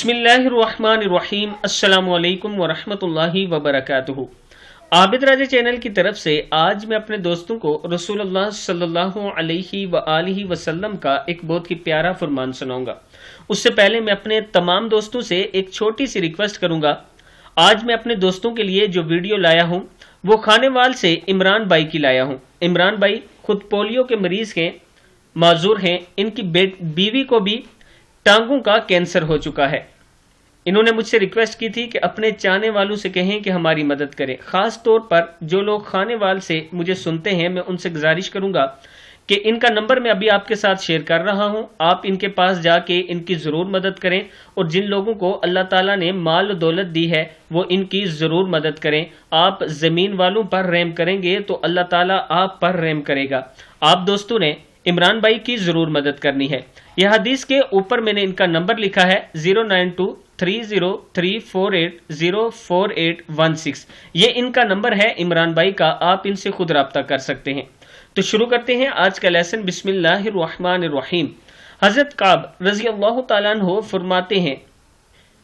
बिस्मिल्लाहिर्रहमानिर्रहीम। अस्सलाम वालेकुम वरहमतुल्लाहि वबरकातुहू। आबिद राजा चैनल की तरफ से आज मैं अपने दोस्तों को रसूलुल्लाह सल्लल्लाहु अलैहि वआलिहि वसल्लम का एक बहुत ही प्यारा फरमान सुनाऊंगा। उससे पहले मैं अपने तमाम दोस्तों से एक छोटी सी रिक्वेस्ट करूंगा। आज मैं अपने दोस्तों के लिए जो वीडियो लाया हूं वो खानेवाल से इमरान भाई की लाया हूं। इमरान भाई खुद पोलियो के मरीज हैं, माजूर हैं। इनकी बीवी को भी टांगों का कैंसर हो चुका है। इन्होंने मुझसे रिक्वेस्ट की थी कि अपने चाहने वालों से कहें कि हमारी मदद करें। खास तौर पर जो लोग खानेवाल से मुझे सुनते हैं, मैं उनसे गुजारिश करूंगा कि इनका नंबर मैं अभी आपके साथ शेयर कर रहा हूं। आप इनके पास जाके इनकी जरूर मदद करें और जिन लोगों को अल्लाह ताला ने माल दौलत दी है वो इनकी जरूर मदद करें। आप जमीन वालों पर रहम करेंगे तो अल्लाह ताला आप पर रहम करेगा। आप दोस्तों ने इमरान भाई की जरूर मदद करनी है। यह हदीस के ऊपर मैंने इनका नंबर लिखा है 09230380416। ये इनका नंबर है इमरान भाई का। आप इनसे खुद रब्ता कर सकते हैं। तो शुरू करते हैं आज का लेसन। बिस्मिल्लाहिर्रहमानिर्रहीम। हजरत काब रजी अल्लाह तआला अन्हु फरमाते हैं,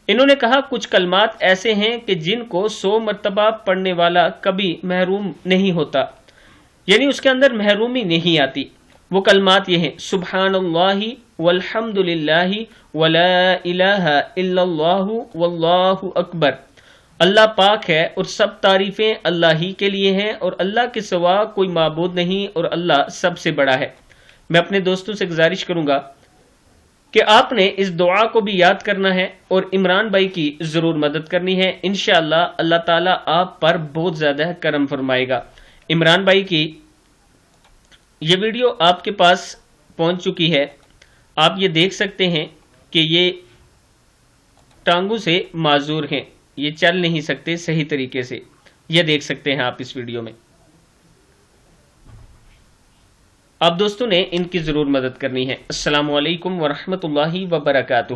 इन्होंने कहा कुछ कलमात ऐसे हैं कि जिनको 100 मरतबा पढ़ने वाला कभी महरूम नहीं होता, यानी उसके अंदर महरूमी नहीं आती। वो कलमात ये हैं, सुब्हानल्लाहि वल्हम्दुलिल्लाहि वला इलाहा इल्लल्लाहु वल्लाहु अकबर। अल्लाह पाक है और सब तारीफें अल्लाह ही के लिए हैं और अल्लाह के सिवा कोई माबूद नहीं और अल्लाह सबसे बड़ा है। मैं अपने दोस्तों से गुजारिश करूंगा कि आपने इस दुआ को भी याद करना है और इमरान भाई की जरूर मदद करनी है। इंशाअल्लाह अल्लाह ताला आप पर बहुत ज्यादा करम फरमाएगा। इमरान भाई की ये वीडियो आपके पास पहुंच चुकी है। आप ये देख सकते हैं कि ये टांगों से माजूर हैं, ये चल नहीं सकते सही तरीके से। ये देख सकते हैं आप इस वीडियो में। आप दोस्तों ने इनकी जरूर मदद करनी है। अस्सलामु अलैकुम वरहमतुल्लाहि वबरकातुहू।